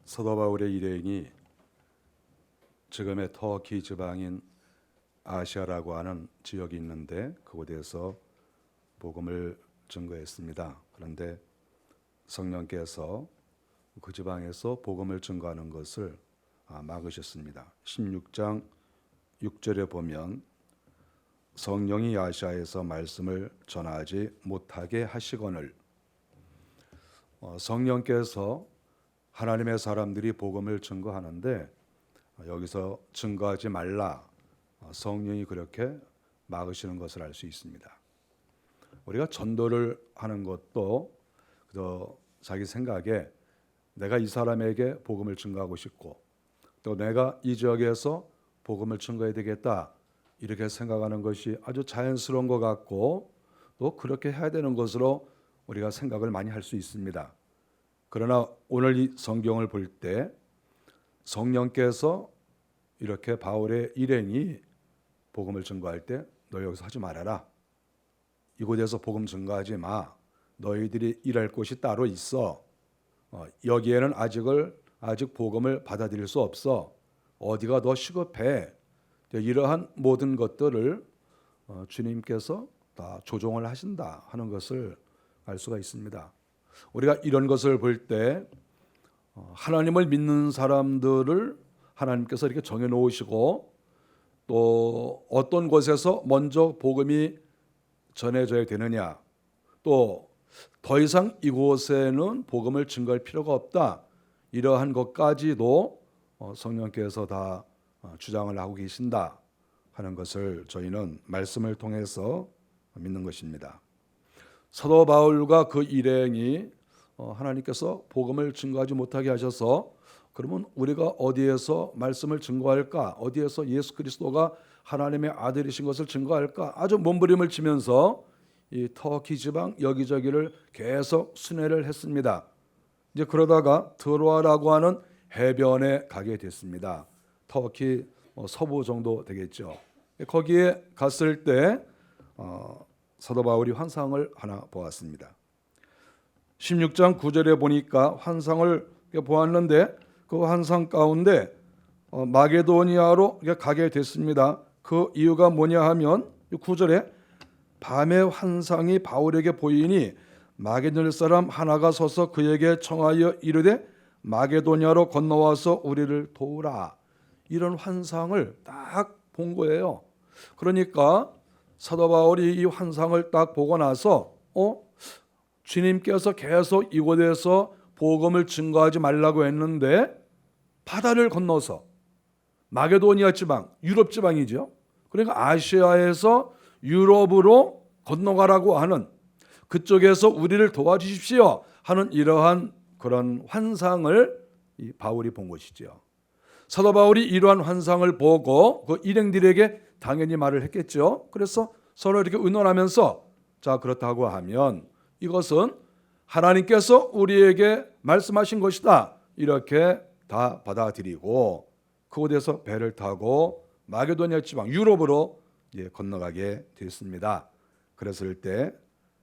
사도 바울의 일행이 지금의 터키 지방인 아시아라고 하는 지역이 있는데 그곳에서 복음을 증거했습니다. 그런데 성령께서 그 지방에서 복음을 증거하는 것을 막으셨습니다. 16장 6절에 보면 성령이 아시아에서 말씀을 전하지 못하게 하시거늘, 성령께서 하나님의 사람들이 복음을 증거하는데 여기서 증거하지 말라, 성령이 그렇게 막으시는 것을 알 수 있습니다. 우리가 전도를 하는 것도 그저 자기 생각에 내가 이 사람에게 복음을 증거하고 싶고 또 내가 이 지역에서 복음을 증거해야 되겠다 이렇게 생각하는 것이 아주 자연스러운 것 같고 또 그렇게 해야 되는 것으로 우리가 생각을 많이 할 수 있습니다. 그러나 오늘 이 성경을 볼 때 성령께서 이렇게 바울의 일행이 복음을 증거할 때 너 여기서 하지 말아라, 이곳에서 복음 증거하지 마, 너희들이 일할 곳이 따로 있어, 여기에는 아직 복음을 받아들일 수 없어, 어디가 더 시급해, 이러한 모든 것들을 주님께서 다 조종을 하신다 하는 것을 알 수가 있습니다. 우리가 이런 것을 볼 때 하나님을 믿는 사람들을 하나님께서 이렇게 정해 놓으시고 또 어떤 곳에서 먼저 복음이 전해져야 되느냐, 또 더 이상 이곳에는 복음을 증거할 필요가 없다, 이러한 것까지도 성령께서 다 주장을 하고 계신다 하는 것을 저희는 말씀을 통해서 믿는 것입니다. 사도 바울과 그 일행이 하나님께서 복음을 증거하지 못하게 하셔서 그러면 우리가 어디에서 말씀을 증거할까, 어디에서 예수 그리스도가 하나님의 아들이신 것을 증거할까, 아주 몸부림을 치면서 이 터키 지방 여기저기를 계속 순회를 했습니다. 이제 그러다가 드로아라고 하는 해변에 가게 됐습니다. 터키 서부 정도 되겠죠. 거기에 갔을 때 사도 바울이 환상을 하나 보았습니다. 16장 9절에 보니까 환상을 보았는데 그 환상 가운데 마게도니아로 가게 됐습니다. 그 이유가 뭐냐 하면 9절에 밤에 환상이 바울에게 보이니 마게도냐 사람 하나가 서서 그에게 청하여 이르되 마게도냐로 건너와서 우리를 도우라, 이런 환상을 딱 본 거예요. 그러니까 사도 바울이 이 환상을 딱 보고 나서 주님께서 계속 이곳에서 복음을 증거하지 말라고 했는데 바다를 건너서 마게도니아 지방, 유럽 지방이죠. 그러니까 아시아에서 유럽으로 건너가라고 하는, 그쪽에서 우리를 도와주십시오 하는 이러한 그런 환상을 이 바울이 본 것이죠. 사도 바울이 이러한 환상을 보고 그 일행들에게 당연히 말을 했겠죠. 그래서 서로 이렇게 의논하면서 자, 그렇다고 하면 이것은 하나님께서 우리에게 말씀하신 것이다, 이렇게 다 받아들이고 그곳에서 배를 타고 마게도니아 지방 유럽으로 건너가게 됐습니다. 그랬을 때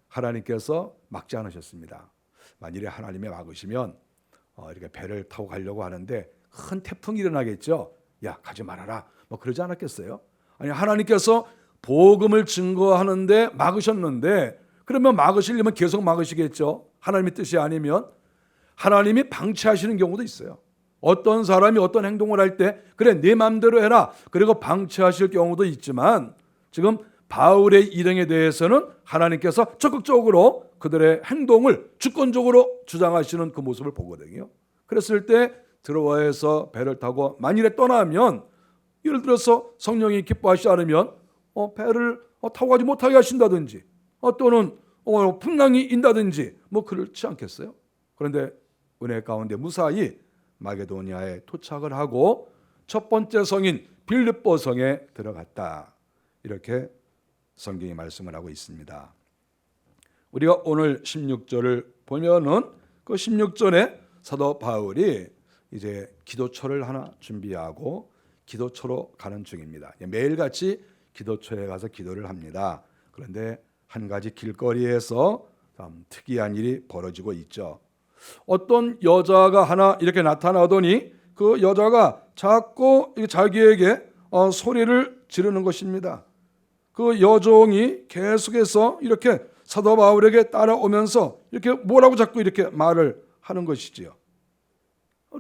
하나님께서 막지 않으셨습니다. 만일에 하나님이 막으시면 이렇게 배를 타고 가려고 하는데 큰 태풍이 일어나겠죠. 야, 가지 말아라, 뭐 그러지 않았겠어요? 아니, 하나님께서 복음을 증거하는데 막으셨는데 그러면 막으시려면 계속 막으시겠죠. 하나님의 뜻이 아니면. 하나님이 방치하시는 경우도 있어요. 어떤 사람이 어떤 행동을 할 때 그래 네 마음대로 해라, 그리고 방치하실 경우도 있지만 지금 바울의 일행에 대해서는 하나님께서 적극적으로 그들의 행동을 주권적으로 주장하시는 그 모습을 보거든요. 그랬을 때 드로아에서 배를 타고 만일에 떠나면, 예를 들어서 성령이 기뻐하시지 않으면 배를 타고 가지 못하게 하신다든지 또는 풍랑이 인다든지 뭐 그렇지 않겠어요? 그런데 은혜 가운데 무사히 마게도니아에 도착을 하고 첫 번째 성인 빌립보 성에 들어갔다, 이렇게 성경이 말씀을 하고 있습니다. 우리가 오늘 16절을 보면은 그 16절에 사도 바울이 이제 기도처를 하나 준비하고 기도처로 가는 중입니다. 매일같이 기도처에 가서 기도를 합니다. 그런데 한 가지 길거리에서 참 특이한 일이 벌어지고 있죠. 어떤 여자가 하나 이렇게 나타나더니 그 여자가 자꾸 자기에게 소리를 지르는 것입니다. 그 여종이 계속해서 이렇게 사도 바울에게 따라오면서 이렇게 뭐라고 자꾸 이렇게 말을 하는 것이지요.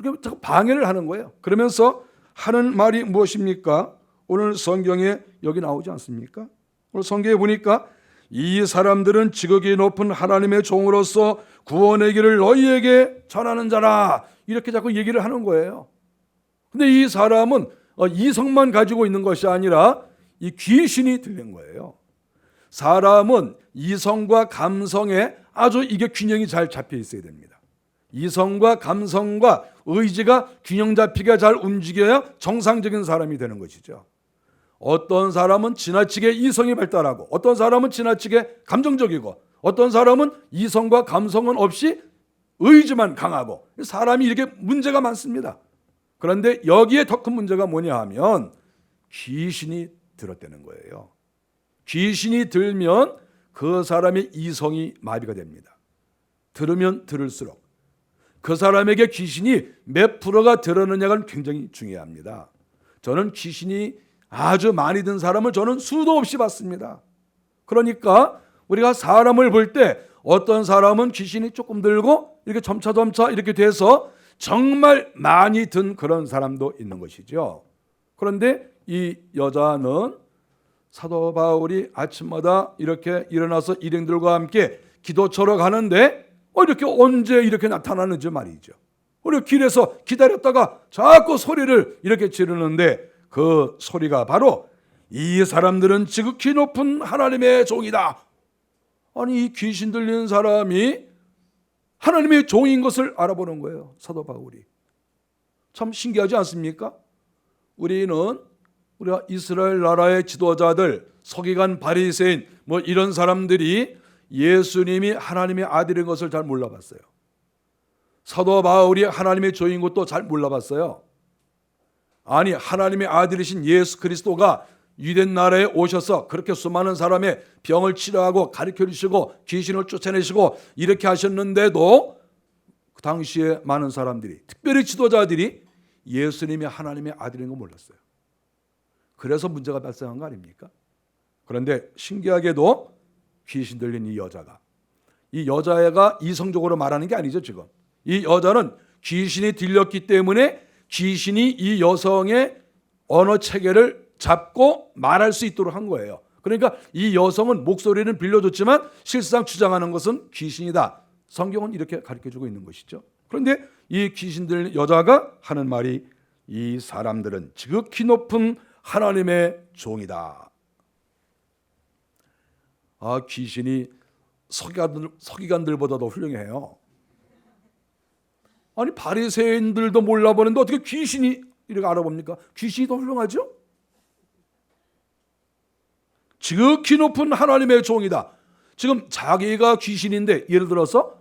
이렇게 자꾸 방해를 하는 거예요. 그러면서 하는 말이 무엇입니까? 오늘 성경에 여기 나오지 않습니까? 오늘 성경에 보니까 이 사람들은 지극히 높은 하나님의 종으로서 구원의 길을 너희에게 전하는 자라, 이렇게 자꾸 얘기를 하는 거예요. 근데 이 사람은 이성만 가지고 있는 것이 아니라 이 귀신이 들린 거예요. 사람은 이성과 감성에 아주 이게 균형이 잘 잡혀 있어야 됩니다. 이성과 감성과 의지가 균형 잡히게 잘 움직여야 정상적인 사람이 되는 것이죠. 어떤 사람은 지나치게 이성이 발달하고, 어떤 사람은 지나치게 감정적이고, 어떤 사람은 이성과 감성은 없이 의지만 강하고, 사람이 이렇게 문제가 많습니다. 그런데 여기에 더 큰 문제가 뭐냐 하면 귀신이 들었다는 거예요. 귀신이 들면 그 사람의 이성이 마비가 됩니다. 들으면 들을수록 그 사람에게 귀신이 몇 프로가 들었느냐가 굉장히 중요합니다. 저는 귀신이 아주 많이 든 사람을 저는 수도 없이 봤습니다. 그러니까 우리가 사람을 볼 때 어떤 사람은 귀신이 조금 들고 이렇게 점차 이렇게 돼서 정말 많이 든 그런 사람도 있는 것이죠. 그런데 이 여자는 사도 바울이 아침마다 이렇게 일어나서 일행들과 함께 기도처러 가는데 이렇게 언제 이렇게 나타나는지 말이죠. 우리 길에서 기다렸다가 자꾸 소리를 이렇게 지르는데 그 소리가 바로 이 사람들은 지극히 높은 하나님의 종이다. 아니, 이 귀신 들리는 사람이 하나님의 종인 것을 알아보는 거예요, 사도 바울이. 참 신기하지 않습니까? 우리가 이스라엘 나라의 지도자들, 서기관, 바리새인 뭐 이런 사람들이 예수님이 하나님의 아들인 것을 잘 몰라봤어요. 사도 바울이 하나님의 종인 것도 잘 몰라봤어요. 아니, 하나님의 아들이신 예수 그리스도가 유대인 나라에 오셔서 그렇게 수많은 사람의 병을 치료하고 가르쳐 주시고 귀신을 쫓아내시고 이렇게 하셨는데도 그 당시에 많은 사람들이, 특별히 지도자들이 예수님이 하나님의 아들인 거 몰랐어요. 그래서 문제가 발생한 거 아닙니까? 그런데 신기하게도 귀신 들린 이 여자애가 이성적으로 말하는 게 아니죠. 지금 이 여자는 귀신이 들렸기 때문에 귀신이 이 여성의 언어 체계를 잡고 말할 수 있도록 한 거예요. 그러니까 이 여성은 목소리는 빌려줬지만 실상 주장하는 것은 귀신이다. 성경은 이렇게 가르쳐주고 있는 것이죠. 그런데 이 귀신 들린 여자가 하는 말이 이 사람들은 지극히 높은 하나님의 종이다. 귀신이 서기관들보다도 훌륭해요. 아니, 바리새인들도 몰라보는데 어떻게 귀신이 이렇게 알아봅니까? 귀신이 더 훌륭하죠? 지극히 높은 하나님의 종이다. 지금 자기가 귀신인데, 예를 들어서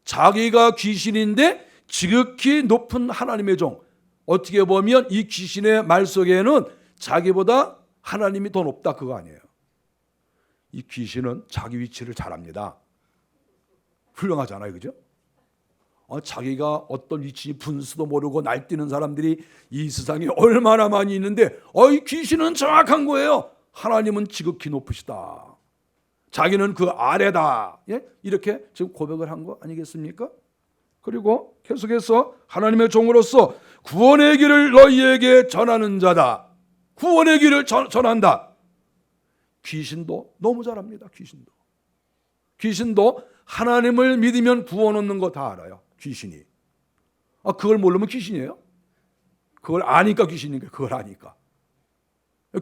자기가 귀신인데 지극히 높은 하나님의 종, 어떻게 보면 이 귀신의 말 속에는 자기보다 하나님이 더 높다, 그거 아니에요. 이 귀신은 자기 위치를 잘 압니다. 훌륭하잖아요, 그죠? 자기가 어떤 위치 분수도 모르고 날뛰는 사람들이 이 세상에 얼마나 많이 있는데 이 귀신은 정확한 거예요. 하나님은 지극히 높으시다. 자기는 그 아래다. 예? 이렇게 지금 고백을 한 거 아니겠습니까? 그리고 계속해서 하나님의 종으로서 구원의 길을 너희에게 전하는 자다. 구원의 길을 전한다. 귀신도 너무 잘합니다. 귀신도 하나님을 믿으면 구원 얻는 거 다 알아요. 귀신이. 그걸 모르면 귀신이에요? 그걸 아니까 귀신인가? 그걸 아니까.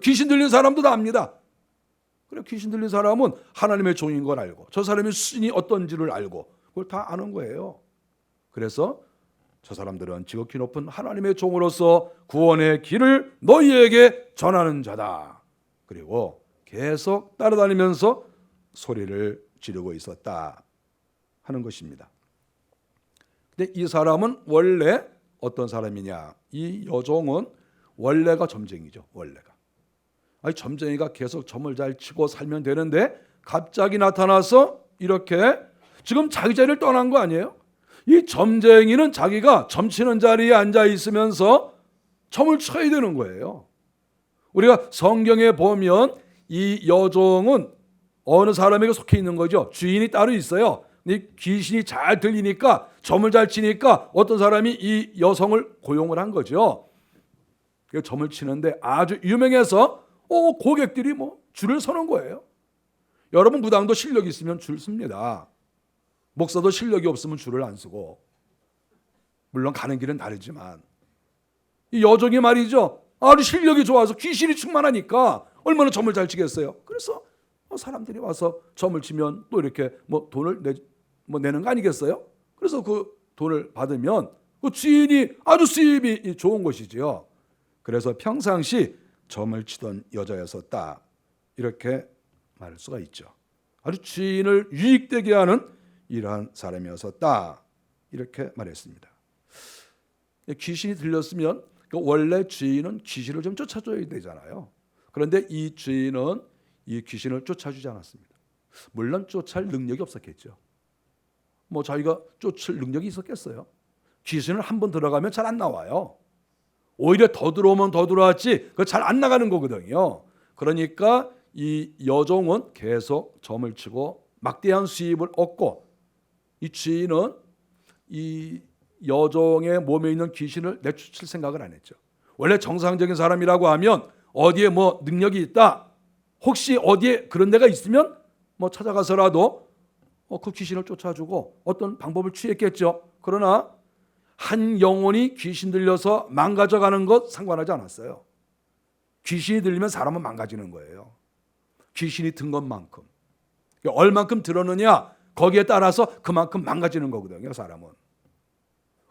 귀신 들린 사람도 다 압니다. 그래, 귀신 들린 사람은 하나님의 종인 걸 알고 저 사람의 수준이 어떤지를 알고 그걸 다 아는 거예요. 그래서 저 사람들은 지극히 높은 하나님의 종으로서 구원의 길을 너희에게 전하는 자다. 그리고 계속 따라다니면서 소리를 지르고 있었다 하는 것입니다. 근데 이 사람은 원래 어떤 사람이냐? 이 여종은 원래가 점쟁이죠. 원래가. 점쟁이가 계속 점을 잘 치고 살면 되는데 갑자기 나타나서 이렇게 지금 자기 자리를 떠난 거 아니에요? 이 점쟁이는 자기가 점치는 자리에 앉아 있으면서 점을 쳐야 되는 거예요. 우리가 성경에 보면 이 여종은 어느 사람에게 속해 있는 거죠. 주인이 따로 있어요. 근데 귀신이 잘 들리니까, 점을 잘 치니까 어떤 사람이 이 여성을 고용을 한 거죠. 점을 치는데 아주 유명해서 고객들이 줄을 서는 거예요. 여러분 무당도 실력이 있으면 줄 씁니다. 목사도 실력이 없으면 줄을 안 서고, 물론 가는 길은 다르지만 이 여종이 말이죠, 아주 실력이 좋아서 귀신이 충만하니까 얼마나 점을 잘 치겠어요. 그래서 사람들이 와서 점을 치면 또 이렇게 돈을 내는 거 아니겠어요? 그래서 그 돈을 받으면 그 주인이 아주 수입이 좋은 것이지요. 그래서 평상시 점을 치던 여자였었다, 이렇게 말할 수가 있죠. 아주 주인을 유익되게 하는 이러한 사람이었었다, 이렇게 말했습니다. 귀신이 들렸으면 원래 주인은 귀신을 좀 쫓아줘야 되잖아요. 그런데 이 주인은 이 귀신을 쫓아주지 않았습니다. 물론 쫓아할 능력이 없었겠죠. 자기가 쫓을 능력이 있었겠어요? 귀신을 한번 들어가면 잘 안 나와요. 오히려 더 들어오면 더 들어왔지 그 잘 안 나가는 거거든요. 그러니까 이 여종은 계속 점을 치고 막대한 수입을 얻고, 이 주인은 이 여종의 몸에 있는 귀신을 내쫓을 생각을 안 했죠. 원래 정상적인 사람이라고 하면 어디에 능력이 있다, 혹시 어디에 그런 데가 있으면 찾아가서라도 그 귀신을 쫓아주고 어떤 방법을 취했겠죠. 그러나 한 영혼이 귀신 들려서 망가져가는 것 상관하지 않았어요. 귀신이 들리면 사람은 망가지는 거예요. 귀신이 든 것만큼, 얼만큼 들었느냐 거기에 따라서 그만큼 망가지는 거거든요, 사람은.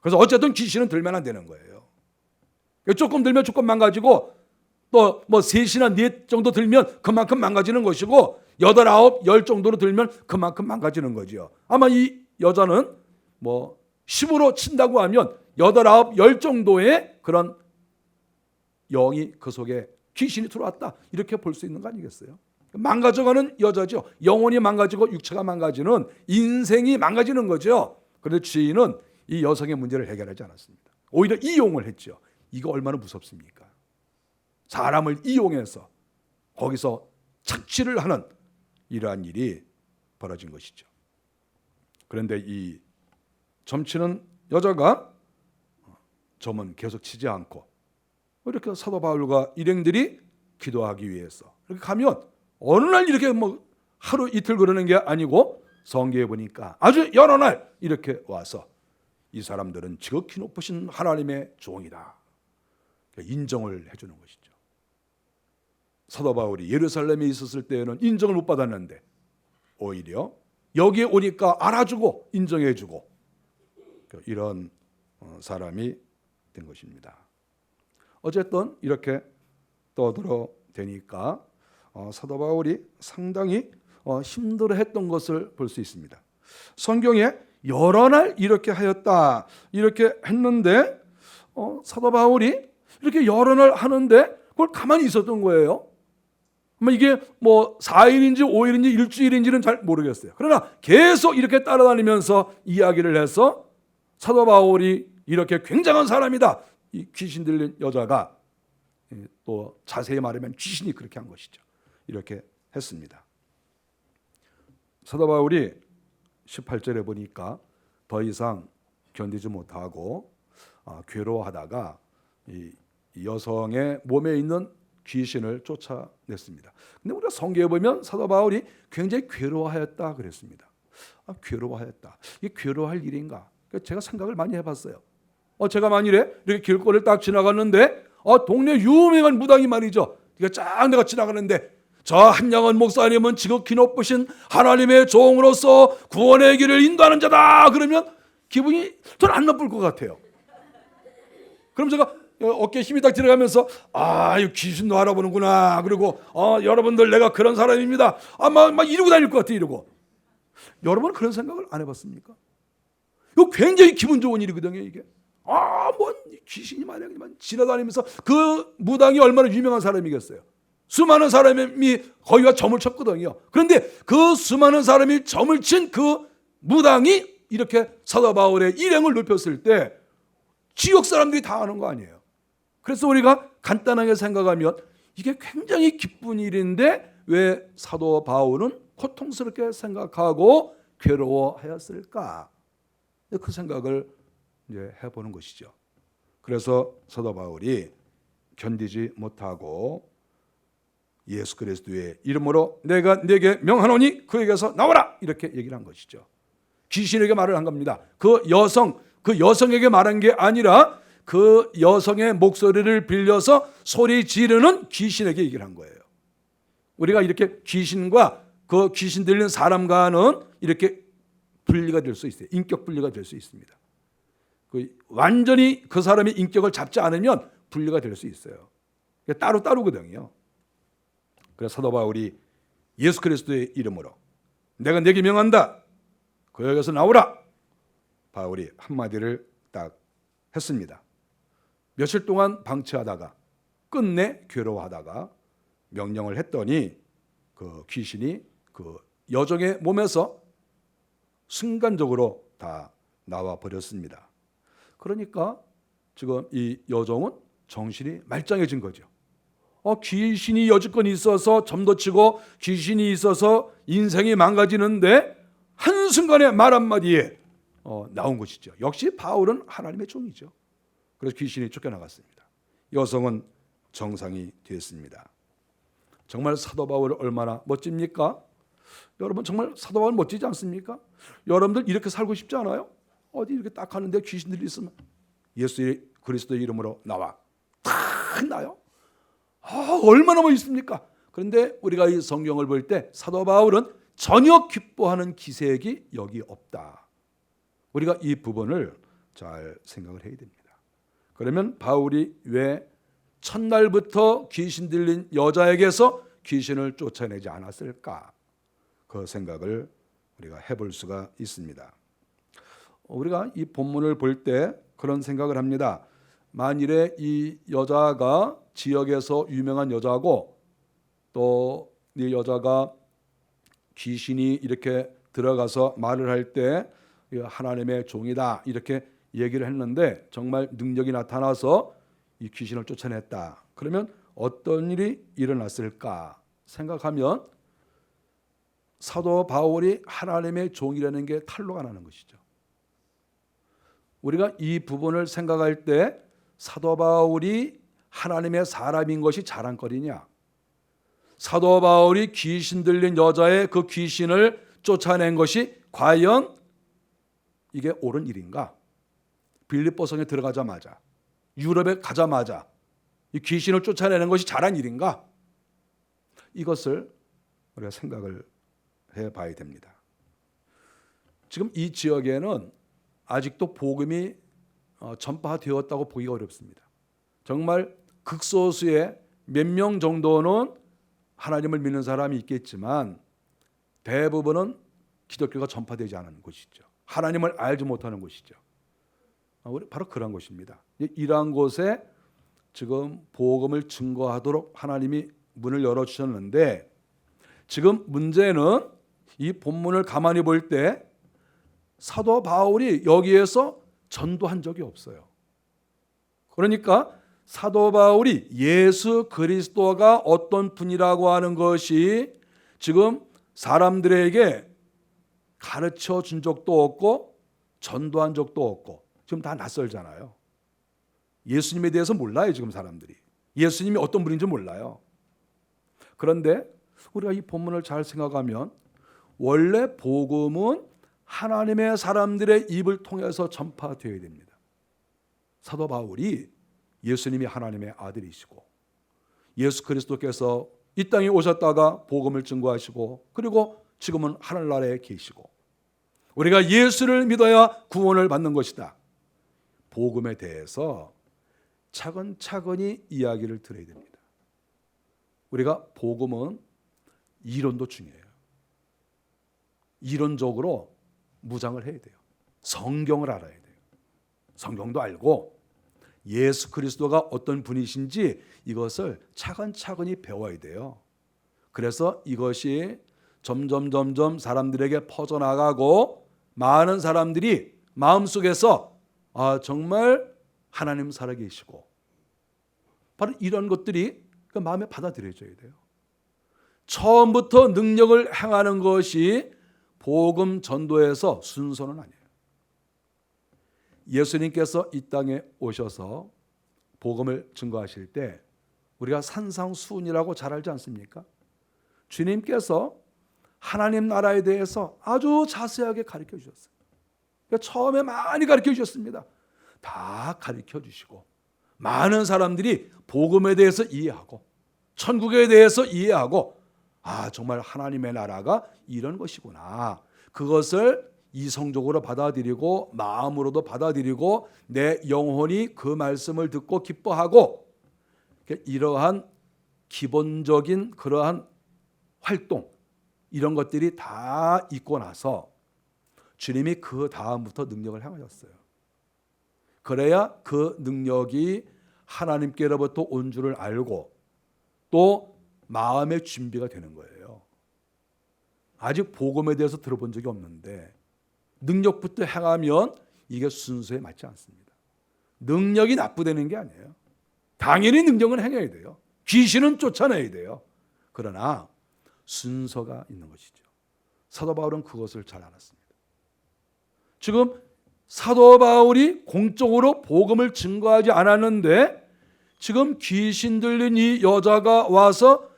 그래서 어쨌든 귀신은 들면 안 되는 거예요. 조금 들면 조금 망가지고, 또 셋이나 넷 정도 들면 그만큼 망가지는 것이고, 8, 9, 10 정도로 들면 그만큼 망가지는 거죠. 아마 이 여자는 10으로 친다고 하면 8, 9, 10 정도의 그런 영이 그 속에 귀신이 들어왔다, 이렇게 볼 수 있는 거 아니겠어요? 망가져가는 여자죠. 영혼이 망가지고 육체가 망가지는, 인생이 망가지는 거죠. 그런데 주인은 이 여성의 문제를 해결하지 않았습니다. 오히려 이용을 했죠. 이거 얼마나 무섭습니까? 사람을 이용해서 거기서 착취를 하는 이러한 일이 벌어진 것이죠. 그런데 이 점치는 여자가 점은 계속 치지 않고, 이렇게 사도 바울과 일행들이 기도하기 위해서 이렇게 가면 어느 날 이렇게 하루 이틀 그러는 게 아니고, 성경에 보니까 아주 여러 날 이렇게 와서 이 사람들은 지극히 높으신 하나님의 종이다, 인정을 해주는 것이죠. 사도 바울이 예루살렘에 있었을 때에는 인정을 못 받았는데 오히려 여기에 오니까 알아주고 인정해주고, 이런 사람이 된 것입니다. 어쨌든 이렇게 떠들어 대니까 사도 바울이 상당히 힘들어했던 것을 볼 수 있습니다. 성경에 여러 날 이렇게 하였다, 이렇게 했는데 사도 바울이 이렇게 여러 날 하는데 그걸 가만히 있었던 거예요. 이게 4일인지 5일인지 일주일인지는 잘 모르겠어요. 그러나 계속 이렇게 따라다니면서 이야기를 해서 사도 바울이 이렇게 굉장한 사람이다, 이 귀신 들린 여자가, 또 자세히 말하면 귀신이 그렇게 한 것이죠. 이렇게 했습니다. 사도 바울이 18절에 보니까 더 이상 견디지 못하고 괴로워하다가 이 여성의 몸에 있는 귀신을 쫓아냈습니다. 근데 우리가 성경에 보면 사도 바울이 굉장히 괴로워하였다 그랬습니다. 괴로워하였다. 이게 괴로워할 일인가? 제가 생각을 많이 해봤어요. 제가 만일에 이렇게 길거리를 딱 지나갔는데 동네 유명한 무당이 말이죠, 이게 쫙 내가 지나가는데 저 한양원 목사님은 지극히 높으신 하나님의 종으로서 구원의 길을 인도하는 자다, 그러면 기분이 전 안 나쁠 것 같아요. 그럼 제가 어깨에 힘이 딱 들어가면서 이 귀신도 알아보는구나, 그리고 여러분들 내가 그런 사람입니다, 막 이러고 다닐 것 같아, 이러고. 여러분은 그런 생각을 안 해봤습니까? 이거 굉장히 기분 좋은 일이거든요, 이게. 귀신이 만약에만 지나다니면서, 그 무당이 얼마나 유명한 사람이겠어요. 수많은 사람이 거기가 점을 쳤거든요. 그런데 그 수많은 사람이 점을 친 그 무당이 이렇게 사도 바울의 일행을 높였을 때 지역 사람들이 다 아는 거 아니에요. 그래서 우리가 간단하게 생각하면 이게 굉장히 기쁜 일인데 왜 사도 바울은 고통스럽게 생각하고 괴로워하였을까? 그 생각을 이제 해보는 것이죠. 그래서 사도 바울이 견디지 못하고 예수 그리스도의 이름으로 내가 네게 명하노니 그에게서 나와라 이렇게 얘기를 한 것이죠. 귀신에게 말을 한 겁니다. 그 여성에게 말한 게 아니라 그 여성의 목소리를 빌려서 소리 지르는 귀신에게 얘기를 한 거예요. 우리가 이렇게 귀신과 그 귀신 들리는 사람과는 이렇게 분리가 될 수 있어요. 인격 분리가 될 수 있습니다. 완전히 그 사람의 인격을 잡지 않으면 분리가 될 수 있어요. 따로따로거든요. 그래서 사도 바울이 예수 그리스도의 이름으로 내가 네게 명한다. 그에게서 나오라. 바울이 한마디를 딱 했습니다. 며칠 동안 방치하다가 끝내 괴로워하다가 명령을 했더니 그 귀신이 그 여종의 몸에서 순간적으로 다 나와 버렸습니다. 그러니까 지금 이 여종은 정신이 말짱해진 거죠. 귀신이 여지껏 있어서 점도 치고 귀신이 있어서 인생이 망가지는데 한순간에 말 한마디에 나온 것이죠. 역시 바울은 하나님의 종이죠. 그래서 귀신이 쫓겨나갔습니다. 여성은 정상이 되었습니다. 정말 사도 바울 얼마나 멋집니까? 여러분 정말 사도 바울 멋지지 않습니까? 여러분들 이렇게 살고 싶지 않아요? 어디 이렇게 딱 하는데 귀신들이 있으면 예수 그리스도의 이름으로 나와. 딱 나요. 얼마나 멋있습니까? 그런데 우리가 이 성경을 볼 때 사도 바울은 전혀 기뻐하는 기색이 여기 없다. 우리가 이 부분을 잘 생각을 해야 됩니다. 그러면 바울이 왜 첫날부터 귀신 들린 여자에게서 귀신을 쫓아내지 않았을까? 그 생각을 우리가 해볼 수가 있습니다. 우리가 이 본문을 볼 때 그런 생각을 합니다. 만일에 이 여자가 지역에서 유명한 여자고 또 이 여자가 귀신이 이렇게 들어가서 말을 할 때 하나님의 종이다 이렇게 얘기를 했는데 정말 능력이 나타나서 이 귀신을 쫓아냈다. 그러면 어떤 일이 일어났을까 생각하면 사도 바울이 하나님의 종이라는 게 탄로가 나는 것이죠. 우리가 이 부분을 생각할 때 사도 바울이 하나님의 사람인 것이 자랑거리냐? 사도 바울이 귀신 들린 여자의 그 귀신을 쫓아낸 것이 과연 이게 옳은 일인가? 빌립보 성에 들어가자마자 유럽에 가자마자 이 귀신을 쫓아내는 것이 잘한 일인가? 이것을 우리가 생각을 해봐야 됩니다. 지금 이 지역에는 아직도 복음이 전파되었다고 보기가 어렵습니다. 정말 극소수의 몇 명 정도는 하나님을 믿는 사람이 있겠지만 대부분은 기독교가 전파되지 않은 곳이죠. 하나님을 알지 못하는 곳이죠. 바로 그런 곳입니다. 이러한 곳에 지금 복음을 증거하도록 하나님이 문을 열어주셨는데 지금 문제는 이 본문을 가만히 볼 때 사도 바울이 여기에서 전도한 적이 없어요. 그러니까 사도 바울이 예수 그리스도가 어떤 분이라고 하는 것이 지금 사람들에게 가르쳐 준 적도 없고 전도한 적도 없고 지금 다 낯설잖아요. 예수님에 대해서 몰라요. 지금 사람들이 예수님이 어떤 분인지 몰라요. 그런데 우리가 이 본문을 잘 생각하면 원래 복음은 하나님의 사람들의 입을 통해서 전파되어야 됩니다. 사도 바울이 예수님이 하나님의 아들이시고 예수 그리스도께서 이 땅에 오셨다가 복음을 증거하시고 그리고 지금은 하늘나라에 계시고 우리가 예수를 믿어야 구원을 받는 것이다. 복음에 대해서 차근차근히 이야기를 들어야 됩니다. 우리가 복음은 이론도 중요해요. 이론적으로 무장을 해야 돼요. 성경을 알아야 돼요. 성경도 알고 예수 그리스도가 어떤 분이신지 이것을 차근차근히 배워야 돼요. 그래서 이것이 점점 사람들에게 퍼져나가고 많은 사람들이 마음속에서 정말 하나님 살아계시고, 바로 이런 것들이 그 마음에 받아들여져야 돼요. 처음부터 능력을 행하는 것이 복음 전도에서 순서는 아니에요. 예수님께서 이 땅에 오셔서 복음을 증거하실 때 우리가 산상수훈이라고 잘 알지 않습니까? 주님께서 하나님 나라에 대해서 아주 자세하게 가르쳐 주셨어요. 그러니까 처음에 많이 가르쳐 주셨습니다. 다 가르쳐 주시고 많은 사람들이 복음에 대해서 이해하고 천국에 대해서 이해하고 정말 하나님의 나라가 이런 것이구나. 그것을 이성적으로 받아들이고 마음으로도 받아들이고 내 영혼이 그 말씀을 듣고 기뻐하고, 이러한 기본적인 그러한 활동, 이런 것들이 다 있고 나서 주님이 그 다음부터 능력을 행하셨어요. 그래야 그 능력이 하나님께로부터 온 줄을 알고 또 마음의 준비가 되는 거예요. 아직 복음에 대해서 들어본 적이 없는데 능력부터 행하면 이게 순서에 맞지 않습니다. 능력이 납부되는 게 아니에요. 당연히 능력은 행해야 돼요. 귀신은 쫓아내야 돼요. 그러나 순서가 있는 것이죠. 사도 바울은 그것을 잘 알았습니다. 지금 사도 바울이 공적으로 복음을 증거하지 않았는데 지금 귀신 들린 이 여자가 와서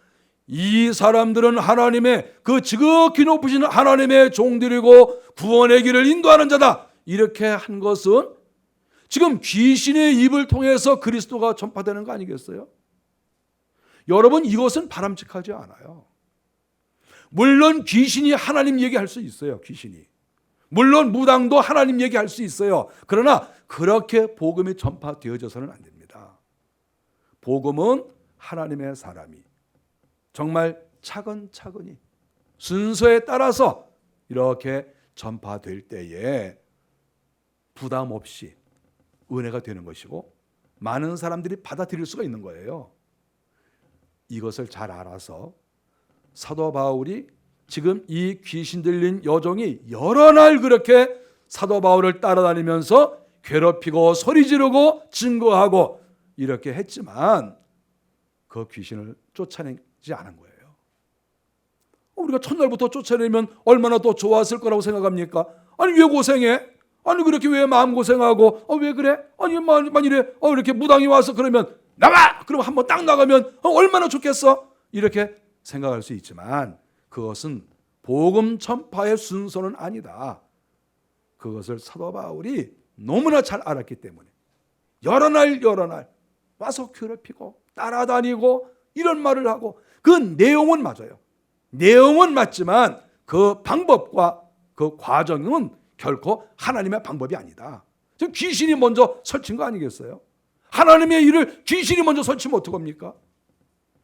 이 사람들은 하나님의 그 지극히 높으신 하나님의 종들이고 구원의 길을 인도하는 자다, 이렇게 한 것은 지금 귀신의 입을 통해서 그리스도가 전파되는 거 아니겠어요? 여러분, 이것은 바람직하지 않아요. 물론 귀신이 하나님 얘기할 수 있어요. 귀신이 물론 무당도 하나님 얘기할 수 있어요. 그러나 그렇게 복음이 전파되어져서는 안 됩니다. 복음은 하나님의 사람이 정말 차근차근히 순서에 따라서 이렇게 전파될 때에 부담 없이 은혜가 되는 것이고 많은 사람들이 받아들일 수가 있는 거예요. 이것을 잘 알아서 사도 바울이 지금 이 귀신 들린 여종이 여러 날 그렇게 사도 바울을 따라다니면서 괴롭히고 소리 지르고 증거하고 이렇게 했지만 그 귀신을 쫓아내지 않은 거예요. 우리가 첫날부터 쫓아내면 얼마나 더 좋았을 거라고 생각합니까? 아니 왜 고생해? 아니 그렇게 왜 마음고생하고 왜 그래? 아니 만일에 이렇게 무당이 와서 그러면 나와! 그럼 한번 딱 나가면 얼마나 좋겠어? 이렇게 생각할 수 있지만 그것은 복음 전파의 순서는 아니다. 그것을 사도 바울이 너무나 잘 알았기 때문에 여러 날 와서 괴롭히고 따라다니고 이런 말을 하고, 그 내용은 맞아요. 내용은 맞지만 그 방법과 그 과정은 결코 하나님의 방법이 아니다. 지금 귀신이 먼저 설친 거 아니겠어요? 하나님의 일을 귀신이 먼저 설치면 어떡합니까?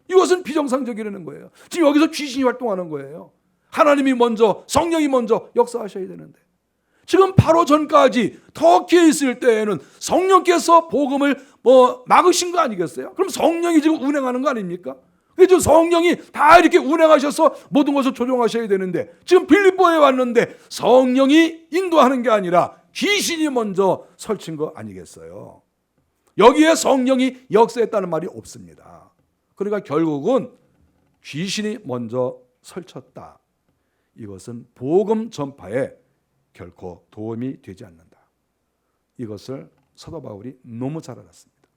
이것은 비정상적이라는 거예요. 지금 여기서 귀신이 활동하는 거예요. 하나님이 먼저, 성령이 먼저 역사하셔야 되는데 지금 바로 전까지 터키에 있을 때에는 성령께서 복음을 막으신 거 아니겠어요? 그럼 성령이 지금 운행하는 거 아닙니까? 그래서 성령이 다 이렇게 운행하셔서 모든 것을 조종하셔야 되는데 지금 빌립보에 왔는데 성령이 인도하는 게 아니라 귀신이 먼저 설친 거 아니겠어요? 여기에 성령이 역사했다는 말이 없습니다. 그러니까 결국은 귀신이 먼저 설쳤다. 이것은 복음 전파에 결코 도움이 되지 않는다. 이것을 사도 바울이 너무 잘 알았습니다.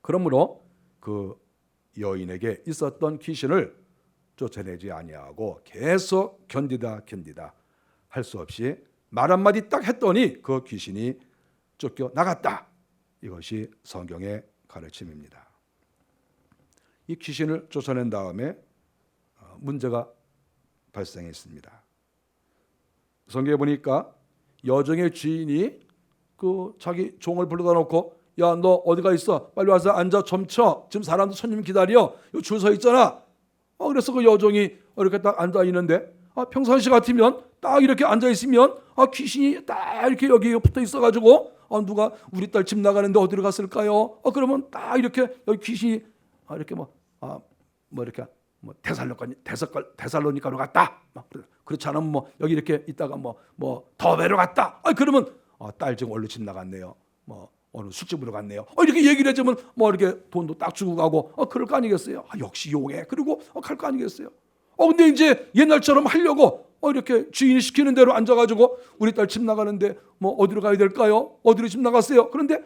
그러므로 그 여인에게 있었던 귀신을 쫓아내지 아니하고 계속 견디다 할 수 없이 말 한마디 딱 했더니 그 귀신이 쫓겨나갔다. 이것이 성경의 가르침입니다. 이 귀신을 쫓아낸 다음에 문제가 발생했습니다. 성경에 보니까 여종의 주인이 그 자기 종을 불러다 놓고 야, 너 어디가 있어? 빨리 와서 앉아 좀 쳐. 지금 사람도 손님 기다려. 여기 줄 서 있잖아. 그래서 그 여종이 이렇게 딱 앉아 있는데 평상시 같으면 딱 이렇게 앉아 있으면 귀신이 딱 이렇게 여기 붙어 있어가지고 누가 우리 딸 집 나가는데 어디로 갔을까요? 그러면 딱 이렇게 여기 귀신이 이렇게 이렇게 뭐 데살로니가로 갔다. 그렇지 않으면 뭐 여기 이렇게 있다가 뭐 더베로 갔다. 그러면 딸 지금 원로 집 나갔네요. 뭐 어느 술집으로 갔네요. 이렇게 얘기를 해주면 뭐 이렇게 돈도 딱 주고 가고 그럴 거 아니겠어요? 역시 용해. 그리고 갈 거 아니겠어요? 근데 이제 옛날처럼 하려고 이렇게 주인이 시키는 대로 앉아가지고 우리 딸 집 나가는데 뭐 어디로 가야 될까요? 어디로 집 나갔어요? 그런데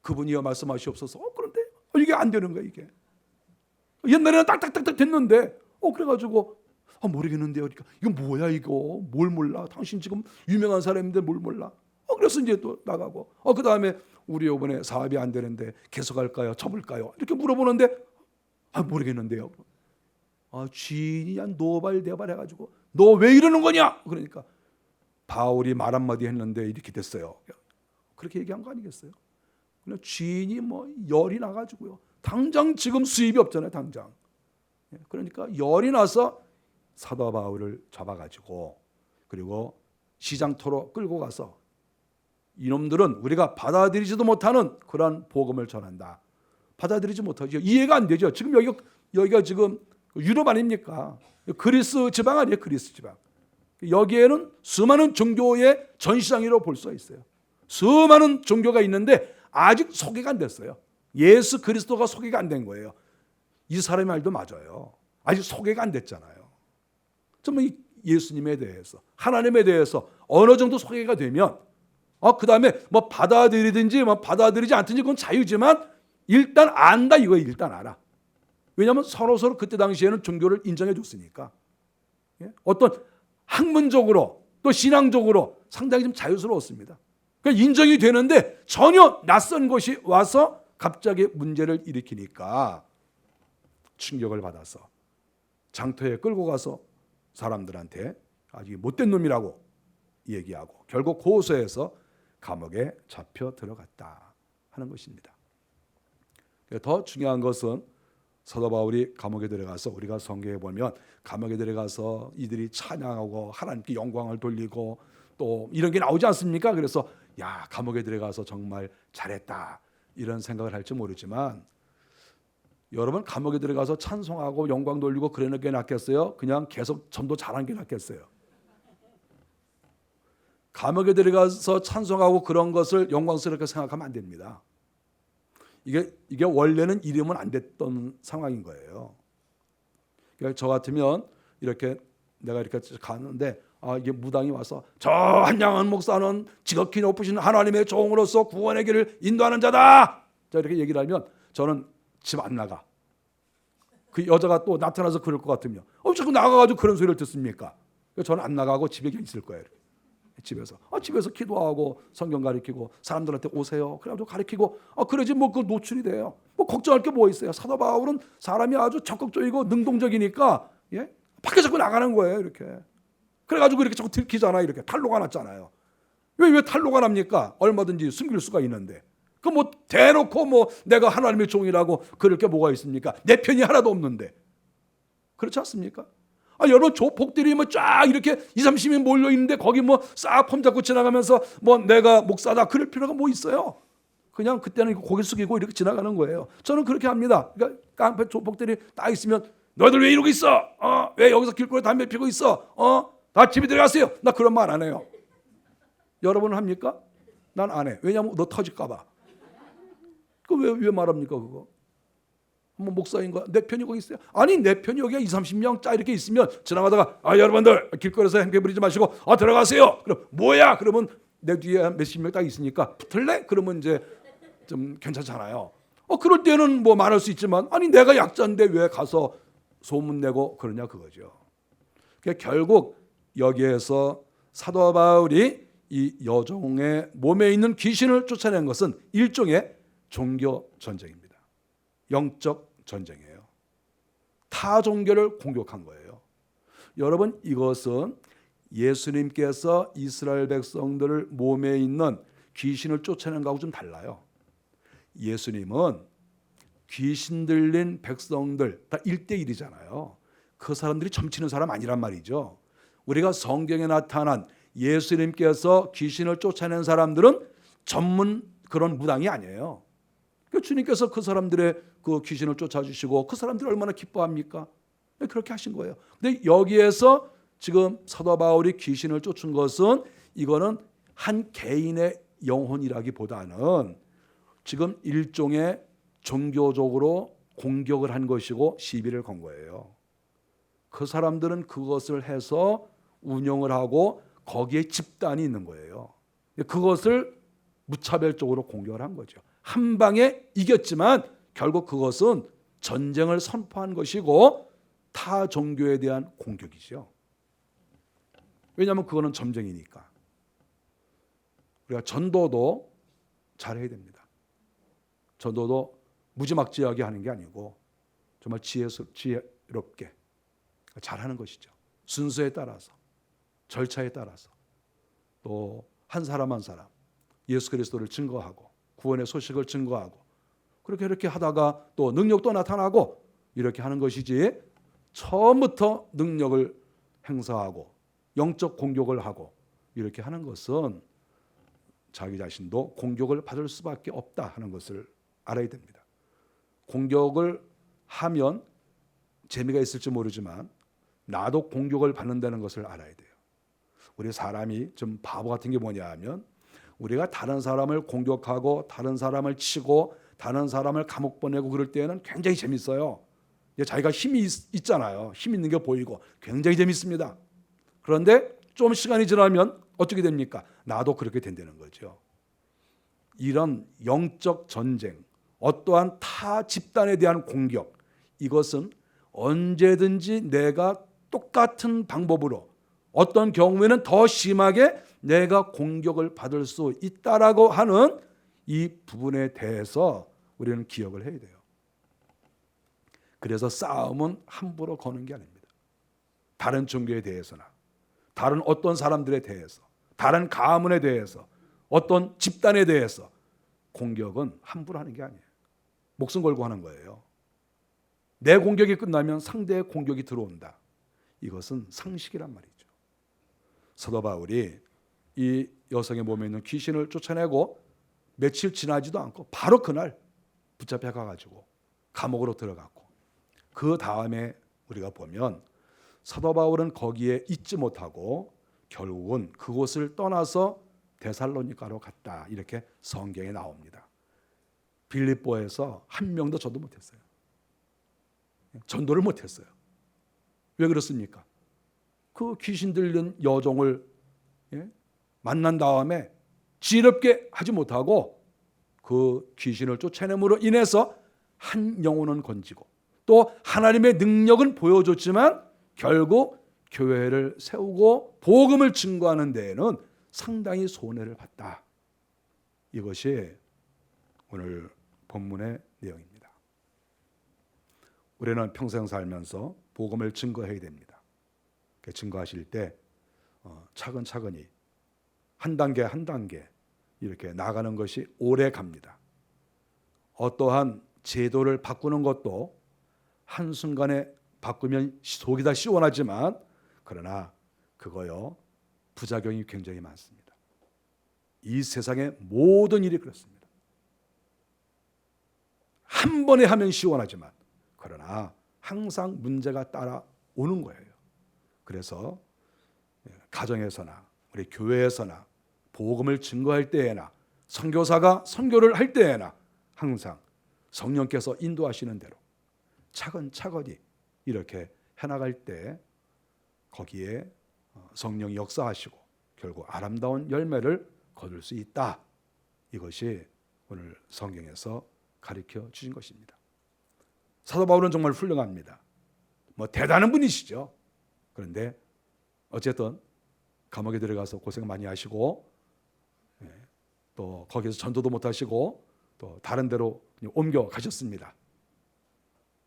그분이여 말씀하시옵소서. 그런데 이게 안 되는 거야 이게. 옛날에는 딱딱딱딱 됐는데 그래가지고 모르겠는데요. 그러니까 이거 뭐야 이거 뭘 몰라? 당신 지금 유명한 사람인데 뭘 몰라? 그래서 이제 또 나가고 그 다음에 우리 이번에 사업이 안 되는데 계속할까요? 접을까요? 이렇게 물어보는데 모르겠는데요. 주인이 한 노발대발 해가지고 너 왜 이러는 거냐? 그러니까 바울이 말 한마디 했는데 이렇게 됐어요. 그렇게 얘기한 거 아니겠어요? 그냥 주인이 뭐 열이 나가지고요. 당장 지금 수입이 없잖아요. 당장. 그러니까 열이 나서 사도 바울을 잡아가지고 그리고 시장터로 끌고 가서 이놈들은 우리가 받아들이지도 못하는 그러한 복음을 전한다. 받아들이지 못하죠. 이해가 안 되죠. 지금 여기가 지금 유럽 아닙니까? 그리스 지방 아니에요. 그리스 지방. 여기에는 수많은 종교의 전시장이라고 볼 수가 있어요. 수많은 종교가 있는데 아직 소개가 안 됐어요. 예수 그리스도가 소개가 안 된 거예요. 이 사람의 말도 맞아요. 아직 소개가 안 됐잖아요. 정말 예수님에 대해서 하나님에 대해서 어느 정도 소개가 되면 그 다음에 뭐 받아들이든지 뭐 받아들이지 않든지 그건 자유지만 일단 안다 이거예요. 일단 알아. 왜냐하면 서로 그때 당시에는 종교를 인정해 줬으니까. 어떤 학문적으로 또 신앙적으로 상당히 좀 자유스러웠습니다. 그러니까 인정이 되는데 전혀 낯선 것이 와서 갑자기 문제를 일으키니까 충격을 받아서 장터에 끌고 가서 사람들한테 아주 못된 놈이라고 얘기하고 결국 고소해서 감옥에 잡혀 들어갔다 하는 것입니다. 더 중요한 것은 사도 바울이 감옥에 들어가서 우리가 성경에 보면 감옥에 들어가서 이들이 찬양하고 하나님께 영광을 돌리고 또 이런 게 나오지 않습니까? 그래서 감옥에 들어가서 정말 잘했다 이런 생각을 할지 모르지만 여러분 감옥에 들어가서 찬송하고 영광 돌리고 그러는 게 낫겠어요? 그냥 계속 전도 잘한 게 낫겠어요? 감옥에 들어가서 찬송하고 그런 것을 영광스럽게 생각하면 안 됩니다. 이게 원래는 이러면 안 됐던 상황인 거예요. 그러니까 저 같으면 내가 이렇게 가는데 이게 무당이 와서 저 한양한 목사는 지극히 높으신 하나님의 종으로서 구원의 길을 인도하는 자다. 자 이렇게 얘기를 하면 저는 집 안 나가. 그 여자가 또 나타나서 그럴 것 같으면 자꾸 나가가지고 그런 소리를 듣습니까? 저는 안 나가고 집에 있을 거예요. 집에서 기도하고 성경 가르치고 사람들한테 오세요. 그래가지고 가르치고 그러지 뭐 그 노출이 돼요. 뭐 걱정할 게 뭐 있어요. 사도 바울은 사람이 아주 적극적이고 능동적이니까 밖에 자꾸 나가는 거예요. 이렇게. 그래가지고 이렇게 자꾸 들키잖아요. 이렇게 탈로가 났잖아요. 왜 탈로가 납니까? 얼마든지 숨길 수가 있는데. 그 뭐 대놓고 뭐 내가 하나님의 종이라고 그럴 게 뭐가 있습니까? 내 편이 하나도 없는데. 그렇지 않습니까? 여러분 조폭들이 뭐 쫙 이렇게 20-30명 몰려 있는데 거기 뭐 싹 폼 잡고 지나가면서 뭐 내가 목사다 그럴 필요가 뭐 있어요? 그냥 그때는 고개 숙이고 이렇게 지나가는 거예요. 저는 그렇게 합니다. 그러니까 깡패 조폭들이 딱 있으면 너희들 왜 이러고 있어? 왜 여기서 길거리에 담배 피고 있어? 다 집에 들어가세요. 나 그런 말 안 해요. 여러분은 합니까? 난 안 해. 왜냐하면 너 터질까 봐. 왜 말합니까 그거? 뭐 목사인가? 내 편이 거기 있어요? 아니 내 편이 여기 20-30명 짜 이렇게 있으면 지나가다가 여러분들 길거리에서 행패 부리지 마시고 들어가세요. 그럼 뭐야? 그러면 내 뒤에 몇십 명 딱 있으니까 붙을래? 그러면 이제 좀 괜찮잖아요. 그럴 때는 뭐 말할 수 있지만 아니 내가 약자인데 왜 가서 소문내고 그러냐 그거죠. 그러니까 결국 여기에서 사도 바울이 이 여종의 몸에 있는 귀신을 쫓아낸 것은 일종의 종교 전쟁입니다. 영적 전쟁이에요. 타 종교를 공격한 거예요. 여러분 이것은 예수님께서 이스라엘 백성들을 몸에 있는 귀신을 쫓아낸 것하고 좀 달라요. 예수님은 귀신 들린 백성들 다 1대1이잖아요. 그 사람들이 점치는 사람 아니란 말이죠. 우리가 성경에 나타난 예수님께서 귀신을 쫓아낸 사람들은 전문 그런 무당이 아니에요. 주님께서 그 사람들의 그 귀신을 쫓아주시고 그 사람들이 얼마나 기뻐합니까? 그렇게 하신 거예요. 근데 여기에서 지금 사도 바울이 귀신을 쫓은 것은 이거는 한 개인의 영혼이라기보다는 지금 일종의 종교적으로 공격을 한 것이고 시비를 건 거예요. 그 사람들은 그것을 해서 운영을 하고 거기에 집단이 있는 거예요. 그것을 무차별적으로 공격을 한 거죠. 한 방에 이겼지만 결국 그것은 전쟁을 선포한 것이고 타 종교에 대한 공격이죠. 왜냐하면 그거는 점쟁이니까. 우리가 전도도 잘해야 됩니다. 전도도 무지막지하게 하는 게 아니고 정말 지혜롭게 잘하는 것이죠. 순서에 따라서, 절차에 따라서, 또 한 사람 한 사람 예수 그리스도를 증거하고 구원의 소식을 증거하고 그렇게 하다가 또 능력도 나타나고 이렇게 하는 것이지, 처음부터 능력을 행사하고 영적 공격을 하고 이렇게 하는 것은 자기 자신도 공격을 받을 수밖에 없다 하는 것을 알아야 됩니다. 공격을 하면 재미가 있을지 모르지만 나도 공격을 받는다는 것을 알아야 돼요. 우리 사람이 좀 바보 같은 게 뭐냐 하면, 우리가 다른 사람을 공격하고 다른 사람을 치고 다른 사람을 감옥 보내고 그럴 때는 굉장히 재밌어요. 자기가 힘이 있잖아요. 힘 있는 게 보이고 굉장히 재밌습니다. 그런데 좀 시간이 지나면 어떻게 됩니까? 나도 그렇게 된다는 거죠. 이런 영적 전쟁, 어떠한 타 집단에 대한 공격, 이것은 언제든지 내가 똑같은 방법으로, 어떤 경우에는 더 심하게 내가 공격을 받을 수 있다라고 하는 이 부분에 대해서 우리는 기억을 해야 돼요. 그래서 싸움은 함부로 거는 게 아닙니다. 다른 종교에 대해서나 다른 어떤 사람들에 대해서, 다른 가문에 대해서, 어떤 집단에 대해서 공격은 함부로 하는 게 아니에요. 목숨 걸고 하는 거예요. 내 공격이 끝나면 상대의 공격이 들어온다. 이것은 상식이란 말이죠. 사도 바울이 이 여성의 몸에 있는 귀신을 쫓아내고 며칠 지나지도 않고 바로 그날 붙잡혀 가지고 감옥으로 들어갔고, 그 다음에 우리가 보면 사도 바울은 거기에 있지 못하고 결국은 그곳을 떠나서 데살로니가로 갔다, 이렇게 성경에 나옵니다. 빌립보에서 한 명도 전도 못했어요. 전도를 못했어요. 왜 그렇습니까? 그 귀신 들린 여종을 만난 다음에 지혜롭게 하지 못하고 그 귀신을 쫓아냄으로 인해서 한 영혼은 건지고 또 하나님의 능력은 보여줬지만 결국 교회를 세우고 복음을 증거하는 데에는 상당히 손해를 봤다. 이것이 오늘 본문의 내용입니다. 우리는 평생 살면서 복음을 증거해야 됩니다. 증거하실 때 차근차근히 한 단계 한 단계 이렇게 나가는 것이 오래 갑니다. 어떠한 제도를 바꾸는 것도 한순간에 바꾸면 속이 다 시원하지만, 그러나 그거요 부작용이 굉장히 많습니다. 이 세상의 모든 일이 그렇습니다. 한 번에 하면 시원하지만 그러나 항상 문제가 따라오는 거예요. 그래서 가정에서나 우리 교회에서나 복음을 증거할 때에나 선교사가 선교를 할 때에나 항상 성령께서 인도하시는 대로 차근차근히 이렇게 해나갈 때 거기에 성령이 역사하시고 결국 아름다운 열매를 거둘 수 있다. 이것이 오늘 성경에서 가르쳐 주신 것입니다. 사도 바울은 정말 훌륭합니다. 대단한 분이시죠. 그런데 어쨌든 감옥에 들어가서 고생 많이 하시고 또 거기서 전도도 못 하시고 또 다른 데로 옮겨 가셨습니다.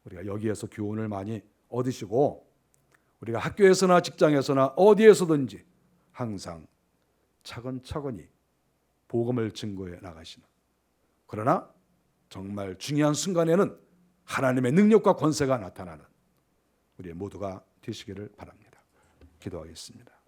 우리가 여기에서 교훈을 많이 얻으시고 우리가 학교에서나 직장에서나 어디에서든지 항상 차근차근히 복음을 증거해 나가시는, 그러나 정말 중요한 순간에는 하나님의 능력과 권세가 나타나는 우리 모두가 되시기를 바랍니다. 기도하겠습니다.